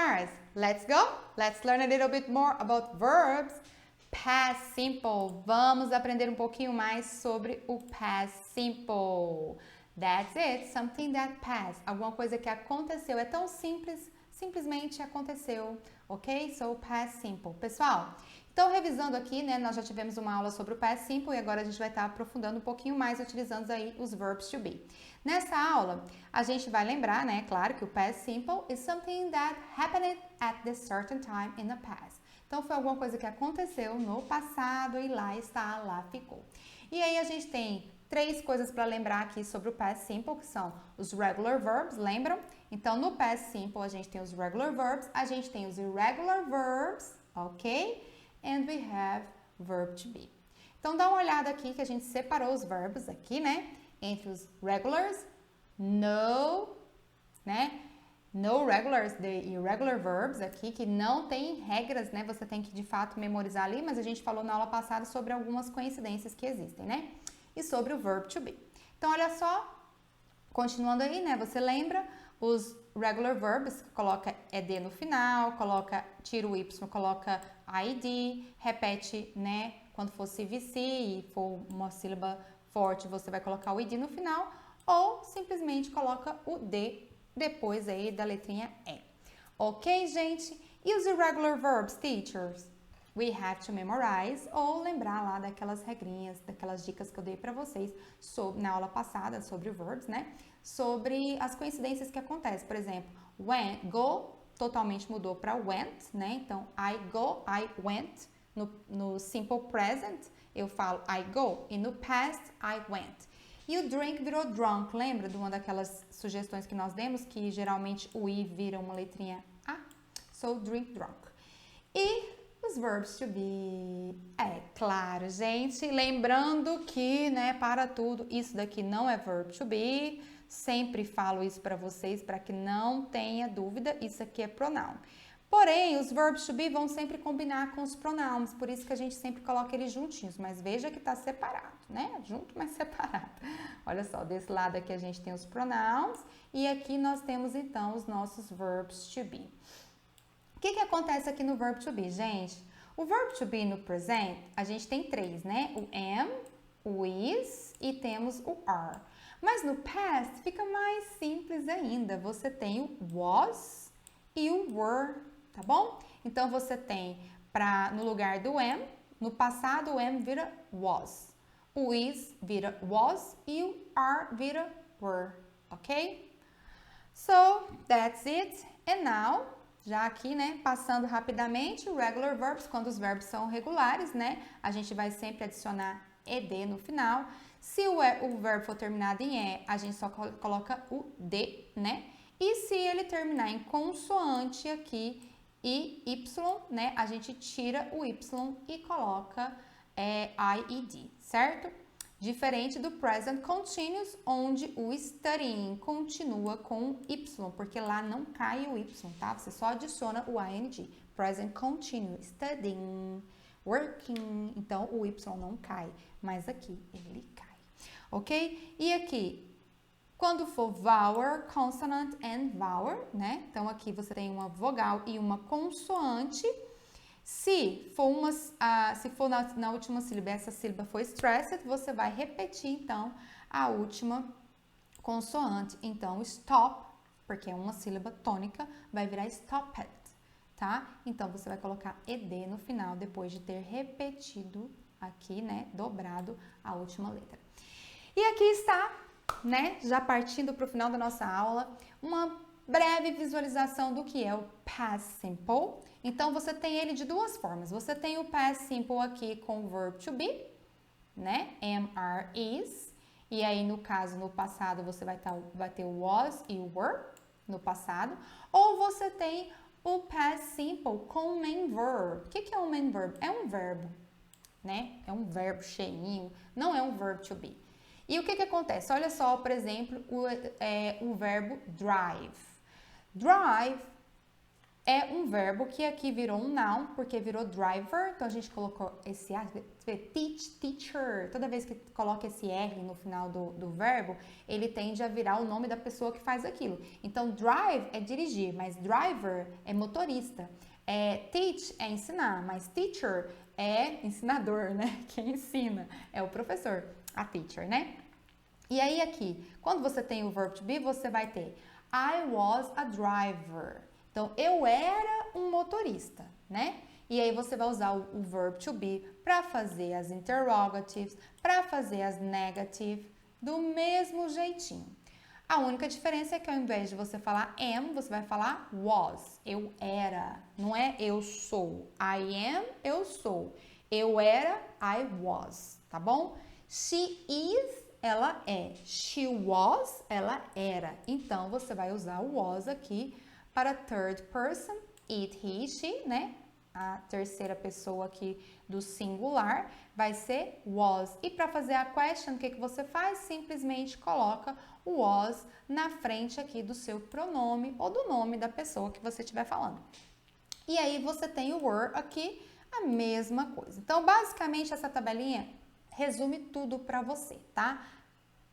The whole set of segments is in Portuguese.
stars. Let's go. Let's learn a little bit more about verbs. Past simple. Vamos aprender um pouquinho mais sobre o past simple. That's it. Something that passed. Alguma coisa que aconteceu. É tão simples, simplesmente aconteceu. Ok? So, past simple. Pessoal, então revisando aqui, né? Nós já tivemos uma aula sobre o past simple e agora a gente vai estar aprofundando um pouquinho mais utilizando aí os verbs to be. Nessa aula, a gente vai lembrar, né? Claro que o past simple is something that happened at this certain time in the past. Então, foi alguma coisa que aconteceu no passado e lá está, lá ficou. E aí, a gente tem 3 coisas para lembrar aqui sobre o past simple, que são os regular verbs, lembram? Então, no past simple, a gente tem os regular verbs, a gente tem os irregular verbs, ok? And we have verb to be. Então, dá uma olhada aqui que a gente separou os verbos aqui, né? Entre os regulars, no, né? No regulars, the irregular verbs aqui, que não tem regras, né? Você tem que, de fato, memorizar ali, mas a gente falou na aula passada sobre algumas coincidências que existem, né? E sobre o verb to be. Então, olha só, continuando aí, né? Você lembra os regular verbs, coloca ed no final, tira o y, coloca id, repete, né? Quando for CVC e for uma sílaba forte, você vai colocar o id no final, ou simplesmente coloca o d depois aí da letrinha E. Ok, gente? E os irregular verbs, teachers? We have to memorize ou lembrar lá daquelas regrinhas, daquelas dicas que eu dei para vocês na aula passada sobre verbs, né? Sobre as coincidências que acontecem. Por exemplo, go totalmente mudou para went, né? Então, I go, I went. No simple present, eu falo I go. E no past, I went. E o drink virou drunk, lembra de uma daquelas sugestões que nós demos, que geralmente o I vira uma letrinha A? So, drink drunk. E os verbs to be, é claro, gente, lembrando que, né, para tudo, isso daqui não é verb to be, sempre falo isso para vocês, para que não tenha dúvida, isso aqui é pronoun. Porém, os verbs to be vão sempre combinar com os pronouns, por isso que a gente sempre coloca eles juntinhos, mas veja que está separado, né? Junto, mas separado. Olha só, desse lado aqui a gente tem os pronouns e aqui nós temos então os nossos verbs to be. O que acontece aqui no verb to be, gente? O verb to be no present, a gente tem 3, né? O am, o is e temos o are. Mas no past fica mais simples ainda. Você tem o was e o were, tá bom? Então, você tem no lugar do am, no passado o am vira was. O is vira was e o are vira were, ok? So, that's it. And now, já aqui, né, passando rapidamente, regular verbs, quando os verbos são regulares, né, a gente vai sempre adicionar ed no final. Se o verbo for terminado em e, a gente só coloca o d, né? E se ele terminar em consoante aqui e y, né, a gente tira o y e coloca ied, certo? Diferente do present continuous, onde o studying continua com y, porque lá não cai o y, tá? Você só adiciona o ing. Present continuous, studying, working. Então, o y não cai, mas aqui ele cai. Ok? E aqui, quando for vowel, consonant and vowel, né? Então, aqui você tem uma vogal e uma consoante. Se for na última sílaba, essa sílaba for stressed, você vai repetir, então, a última consoante. Então, stop, porque é uma sílaba tônica, vai virar stopped, tá? Então, você vai colocar ed no final, depois de ter repetido aqui, né, dobrado a última letra. E aqui está, né, já partindo para o final da nossa aula, uma breve visualização do que é o past simple. Então, você tem ele de duas formas. Você tem o past simple aqui com o verb to be, né? Am, are, is. E aí, no caso, no passado, você vai ter o was e o were no passado. Ou você tem o past simple com main verb. O que é um main verb? É um verbo, né? É um verbo cheinho, não é um verb to be. E o que acontece? Olha só, por exemplo, o verbo drive. Drive é um verbo que aqui virou um noun, porque virou driver, então a gente colocou esse A, teach, teacher, toda vez que coloca esse R no final do verbo, ele tende a virar o nome da pessoa que faz aquilo. Então, drive é dirigir, mas driver é motorista. Teach é ensinar, mas teacher é ensinador, né? Quem ensina é o professor, a teacher, né? E aí aqui, quando você tem o verb to be, você vai ter I was a driver. Então, eu era um motorista, né? E aí você vai usar o verb to be para fazer as interrogatives, para fazer as negative, do mesmo jeitinho. A única diferença é que ao invés de você falar am, você vai falar was. Eu era, não é eu sou. I am, eu sou. Eu era, I was, tá bom? She is, ela é. She was, ela era. Então, você vai usar o was aqui para third person, it, he, she, né? A terceira pessoa aqui do singular vai ser was. E para fazer a question, o que você faz? Simplesmente coloca o was na frente aqui do seu pronome ou do nome da pessoa que você estiver falando. E aí você tem o were aqui, a mesma coisa. Então, basicamente, essa tabelinha resume tudo para você, tá?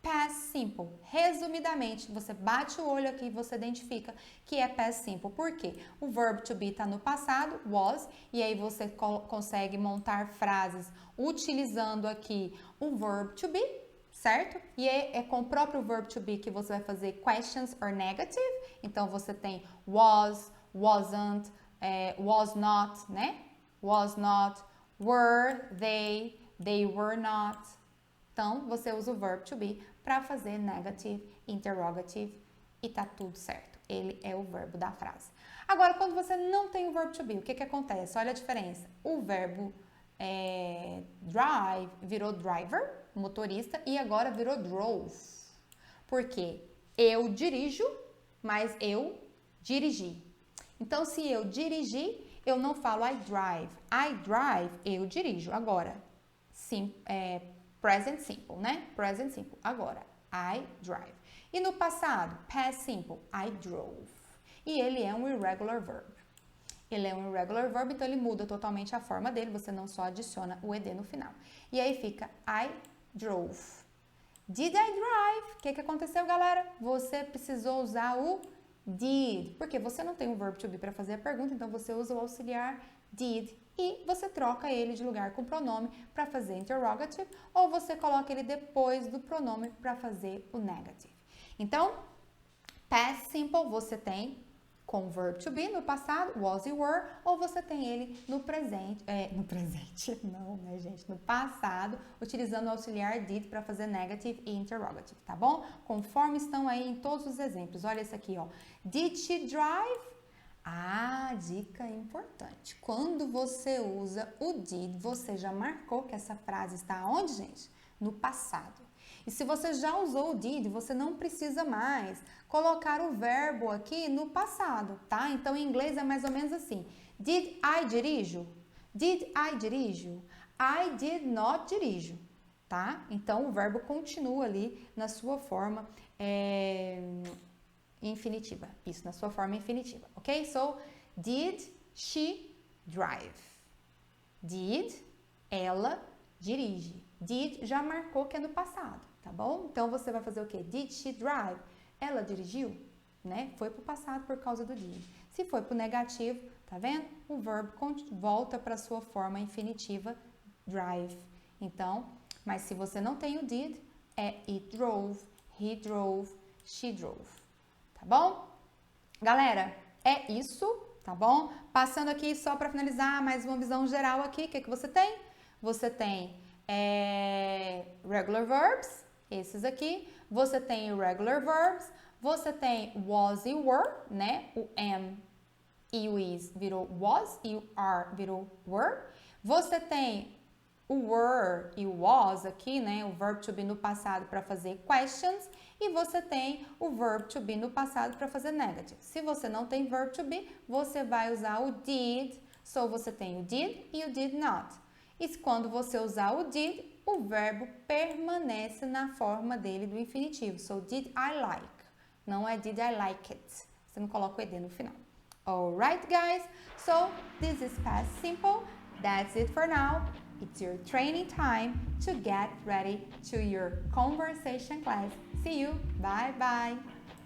Past simple. Resumidamente, você bate o olho aqui e você identifica que é past simple. Por quê? O verb to be está no passado, was, e aí você consegue montar frases utilizando aqui o verb to be, certo? E é com o próprio verb to be que você vai fazer questions or negative. Então, você tem was, wasn't, was not, né? Was not, were they were not. Então, você usa o verb to be para fazer negative, interrogative e tá tudo certo. Ele é o verbo da frase. Agora, quando você não tem o verb to be, o que acontece? Olha a diferença. O verbo drive virou driver, motorista, e agora virou drove. Por quê? Eu dirijo, mas eu dirigi. Então, se eu dirigir, eu não falo I drive. I drive, eu dirijo. Agora, present simple, né? Present simple. Agora, I drive. E no passado, past simple, I drove. E ele é um irregular verb. Ele é um irregular verb, então ele muda totalmente a forma dele, você não só adiciona o ed no final. E aí fica I drove. Did I drive? O que aconteceu, galera? Você precisou usar o did, porque você não tem um verb to be para fazer a pergunta, então você usa o auxiliar did e você troca ele de lugar com o pronome para fazer interrogative ou você coloca ele depois do pronome para fazer o negative. Então, past simple você tem com verb to be no passado, was e were, ou você tem ele no presente, não, né, gente, no passado, utilizando o auxiliar did para fazer negative e interrogative, tá bom? Conforme estão aí em todos os exemplos. Olha esse aqui, ó. Did she drive? Ah, dica importante. Quando você usa o did, você já marcou que essa frase está onde, gente? No passado. E se você já usou o did, você não precisa mais colocar o verbo aqui no passado, tá? Então, em inglês é mais ou menos assim. Did I dirijo? Did I dirijo? I did not dirijo, tá? Então, o verbo continua ali na sua forma infinitiva. Isso, na sua forma infinitiva, ok? So, did she drive? Did, ela dirige. Did já marcou que é no passado, tá bom? Então, você vai fazer o quê? Did she drive? Ela dirigiu, né? Foi pro passado por causa do did. Se foi pro negativo, tá vendo? O verbo volta para sua forma infinitiva, drive. Então, mas se você não tem o did, é it drove, he drove, she drove. Tá bom? Galera, é isso, tá bom? Passando aqui só para finalizar, mais uma visão geral aqui, o que você tem? Você tem regular verbs, esses aqui. Você tem irregular verbs, você tem was e were, né? O am e o is virou was e o are virou were. Você tem o were e o was aqui, né? O verb to be no passado para fazer questions. E você tem o verb to be no passado para fazer negative. Se você não tem verb to be, você vai usar o did. So, você tem o did e o did not. E quando você usar o did, o verbo permanece na forma dele do infinitivo. So, did I like? Não é did I like it. Você não coloca o ed no final. Alright, guys, so this is past simple. That's it for now. It's your training time to get ready to your conversation class. See you. Bye bye.